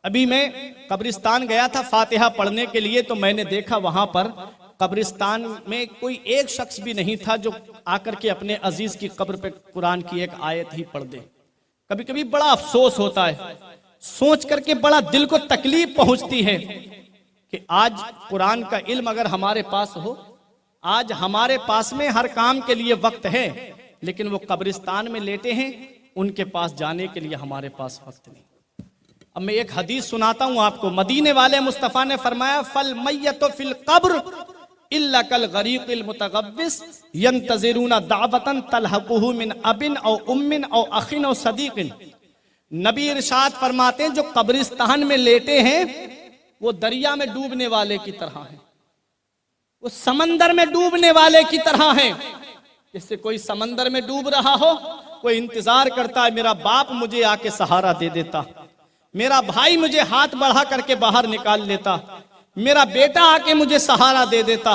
अभी मैं कब्रिस्तान गया था फातिहा पढ़ने के लिए, तो मैंने देखा वहां पर कब्रिस्तान में कोई एक शख्स भी नहीं था जो आकर के अपने अजीज की कब्र पे कुरान की एक आयत ही पढ़ दे। कभी कभी बड़ा अफसोस होता है, सोच करके बड़ा दिल को तकलीफ पहुंचती है कि आज कुरान का इल्म अगर हमारे पास हो, आज हमारे पास में हर काम के लिए वक्त है, लेकिन वो कब्रिस्तान में लेटे हैं, उनके पास जाने के लिए हमारे पास वक्त नहीं। अब मैं एक हदीस सुनाता हूं आपको। मदीने वाले मुस्तफा ने फरमाया, फल मैयतो फिल कब्र इल्ला कल गरीकिल मुतगव्विस यंतज़िरूना दावतन तलहकुहु मिन अबिन औ उम्मिन औ अखिन औ सदीकिन। नबी इरशाद फरमाते हैं, जो कब्रिस्तान में लेटे हैं वो दरिया में डूबने वाले की तरह हैं, वो समंदर में डूबने वाले की तरह हैं। जैसे कोई समंदर में डूब रहा हो, कोई इंतजार करता है मेरा बाप मुझे आके सहारा दे देता, मेरा भाई मुझे हाथ बढ़ा करके बाहर निकाल लेता, मेरा बेटा आके मुझे सहारा दे देता।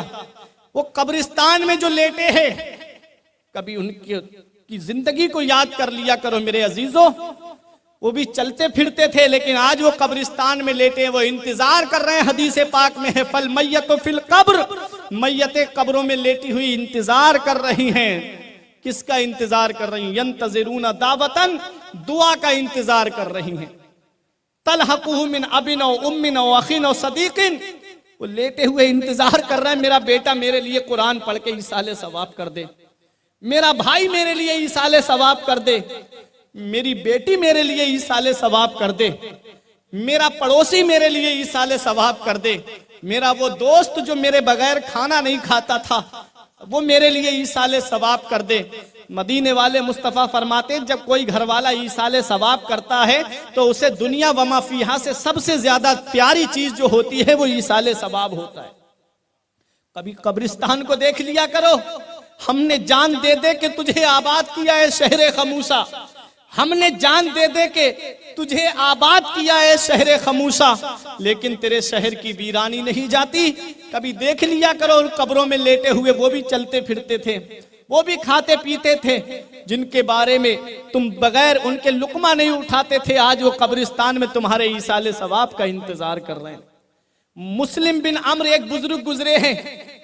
वो कब्रिस्तान में जो लेटे हैं, कभी उनकी जिंदगी को याद कर लिया करो मेरे अजीजों। वो भी चलते फिरते थे, लेकिन आज वो कब्रिस्तान में लेटे, वो इंतजार कर रहे हैं। हदीस पाक में है, फल मैयतो फिल कब्र, मैयतें कब्रों में लेटी हुई इंतजार कर रही हैं। किसका इंतजार कर रही हैं? यंतज़िरूना दावतन, दुआ का इंतजार कर रही हैं। तलहकुहु मिन अबिन औ उम्मिन औ अखिन औ सदीकिन, वो लेटे हुए इंतजार कर रहे हैं मेरा बेटा मेरे लिए कुरान पढ़ के ईसाले सवाब कर दे, मेरा भाई मेरे लिए ईसाले सवाब कर दे, मेरी बेटी मेरे लिए ईसाले सवाब कर दे, मेरा पड़ोसी मेरे लिए ईसाले सवाब कर दे, मेरा वो दोस्त जो मेरे बगैर खाना नहीं खाता था वो मेरे लिए ईसाले सवाब कर दे। मदीने वाले मुस्तफ़ा फरमाते, जब कोई घर वाला ईसाले सवाब करता है तो उसे दुनिया वमा फीहा से सबसे ज्यादा प्यारी चीज जो होती है वो ईसाले सवाब होता है। कभी कब्रिस्तान को देख लिया करो। हमने जान दे दे के तुझे आबाद किया है शहरे खमूसा, हमने जान दे दे के तुझे आबाद किया है शहरे खमूसा, लेकिन तेरे शहर की वीरानी नहीं जाती। कभी देख लिया करो उन कब्रों में लेटे हुए, वो भी चलते फिरते थे, वो भी खाते पीते थे, जिनके बारे में तुम बगैर उनके लुकमा नहीं उठाते थे, आज वो कब्रिस्तान में तुम्हारे ईसाले सवाब का इंतजार कर रहे हैं। मुस्लिम बिन अम्र एक बुजुर्ग गुजरे हैं,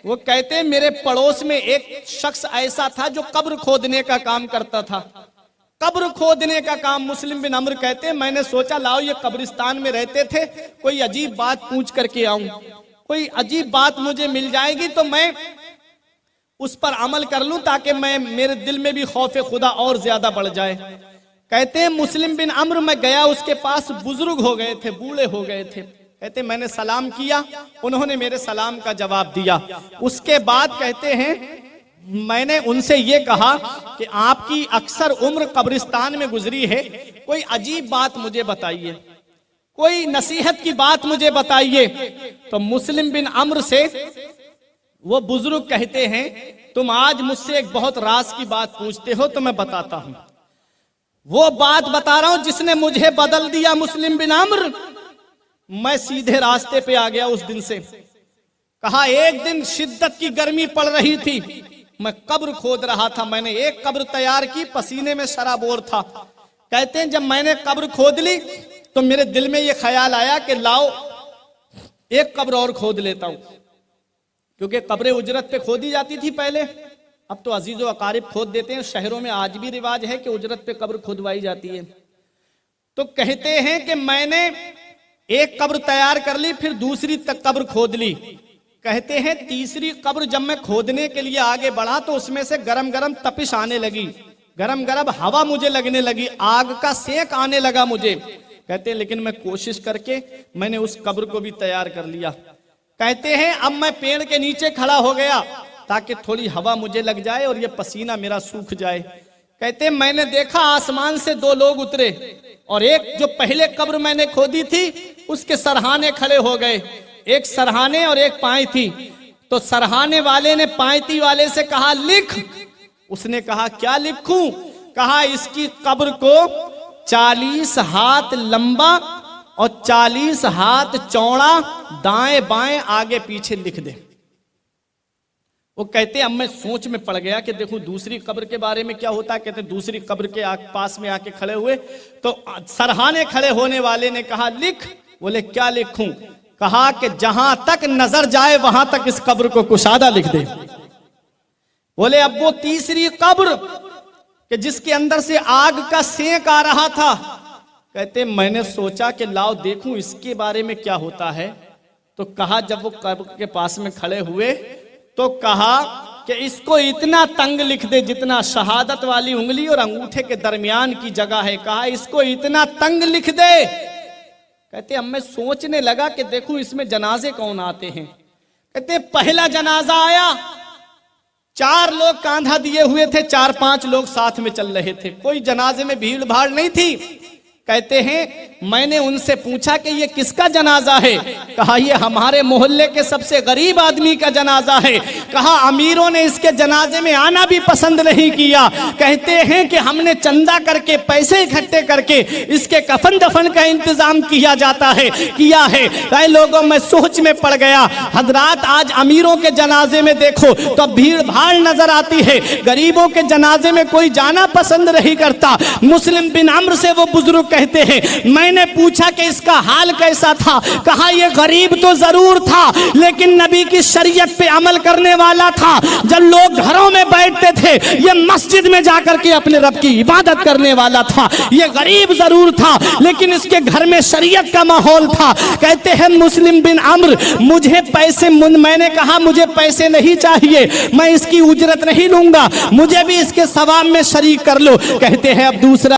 वो कहते हैं मेरे पड़ोस में एक शख्स ऐसा था जो कब्र खोदने का काम करता था। कब्र खोदने का काम मुस्लिम बिन अम्र कहते हैं, मैंने सोचा लाओ ये कब्रिस्तान में रहते थे, कोई अजीब बात पूछ करके आऊं, कोई अजीब बात मुझे मिल जाएगी तो मैं उस पर अमल कर लूं, ताकि मैं मेरे दिल में भी खौफे खुदा और ज्यादा बढ़ जाए। कहते हैं मुस्लिम बिन अम्र मैं गया उसके पास, बुजुर्ग हो गए थे, बूढ़े हो गए थे। कहते मैंने सलाम किया, उन्होंने मेरे सलाम का जवाब दिया। उसके बाद कहते हैं मैंने उनसे ये कहा कि आपकी अक्सर उम्र कब्रिस्तान में गुजरी है, कोई अजीब बात मुझे बताइए, कोई नसीहत की बात मुझे बताइए। तो मुस्लिम बिन अम्र से वो बुजुर्ग कहते हैं, तुम आज मुझसे एक बहुत राज की बात पूछते हो तो मैं बताता हूं। वो बात बता रहा हूं जिसने मुझे बदल दिया मुस्लिम बिन अम्र। मैं सीधे रास्ते पे आ गया उस दिन से। कहा एक दिन शिद्दत की गर्मी पड़ रही थी, मैं कब्र खोद रहा था, मैंने एक कब्र तैयार की, पसीने में शराबोर था। कहते हैं जब मैंने कब्र खोद ली तो मेरे दिल में ये ख्याल आया कि लाओ एक कब्र और खोद लेता हूं, क्योंकि कब्रें उजरत पे खोदी जाती थी पहले, अब तो अजीजो अकारिब खोद देते हैं। शहरों में आज भी रिवाज है कि उजरत पे कब्र खुदवाई जाती है। तो कहते हैं कि मैंने एक कब्र तैयार कर ली, फिर दूसरी तक कब्र खोद ली। कहते हैं तीसरी कब्र जब मैं खोदने के लिए आगे बढ़ा तो उसमें से गरम गरम तपिश आने लगी, गरम गरम हवा मुझे लगने लगी, आग का सेक आने लगा मुझे। कहते हैं लेकिन मैं कोशिश करके मैंने उस कब्र को भी तैयार कर लिया। कहते हैं अब मैं पेड़ के नीचे खड़ा हो गया ताकि थोड़ी हवा मुझे लग जाए और ये पसीना मेरा सूख जाए। कहते हैं मैंने देखा आसमान से दो लोग उतरे और एक जो पहले कब्र मैंने खोदी थी उसके सरहाने खड़े हो गए, एक सरहाने और एक पाई थी। तो सरहाने वाले ने पायती वाले से कहा लिख। उसने कहा क्या लिखूं? कहा इसकी कब्र को 40 हाथ लंबा और 40 हाथ चौड़ा दाएं बाएं आगे पीछे लिख दे। वो कहते अब मैं सोच में पड़ गया कि देखो दूसरी कब्र के बारे में क्या होता है। कहते दूसरी कब्र के पास में आके खड़े हुए तो सरहाने खड़े होने वाले ने कहा लिख। बोले क्या लिखूं? कहा कि जहां तक नजर जाए वहां तक इस कब्र को कुशादा लिख दे। बोले अब वो तीसरी कब्र कि जिसके अंदर से आग का सेंक आ रहा था, कहते मैंने सोचा कि लाओ देखूं इसके बारे में क्या होता है। तो कहा जब वो कब्र के पास में खड़े हुए तो कहा कि इसको इतना तंग लिख दे जितना शहादत वाली उंगली और अंगूठे के दरमियान की जगह है। कहा इसको इतना तंग लिख दे। कहते अब मैं सोचने लगा कि देखूं इसमें जनाजे कौन आते हैं। कहते पहला जनाजा आया, 4 लोग कांधा दिए हुए थे, 4-5 लोग साथ में चल रहे थे, कोई जनाजे में भीड़ भाड़ नहीं थी। कहते हैं मैंने उनसे पूछा कि ये किसका जनाजा है? कहा ये हमारे मोहल्ले के सबसे गरीब आदमी का जनाजा है। कहा अमीरों ने इसके जनाजे में आना भी पसंद नहीं किया। कहते हैं कि हमने चंदा करके पैसे इकट्ठे करके इसके कफन दफन का इंतजाम किया है। कई लोगों में सोच में पड़ गया। हजरात आज अमीरों के जनाजे में देखो तो भीड़ भाड़ नजर आती है, गरीबों के जनाजे में कोई जाना पसंद नहीं करता। मुस्लिम बिन अम्र से वो बुजुर्ग कहते हैं मैंने पूछा कि इसका हाल कैसा था? कहा यह गरीब तो जरूर था लेकिन नबी की शरीयत पे अमल करने वाला था। जब लोग घरों में बैठते थे ये मस्जिद में जाकर के अपने रब की इबादत करने वाला था। ये गरीब जरूर था लेकिन इसके घर में शरीयत का माहौल था। कहते हैं मुस्लिम बिन अम्र मुझे पैसे, मैंने कहा मुझे पैसे नहीं चाहिए, मैं इसकी उजरत नहीं लूंगा, मुझे भी इसके सवाब में शरीक कर लो। कहते हैं अब दूसरा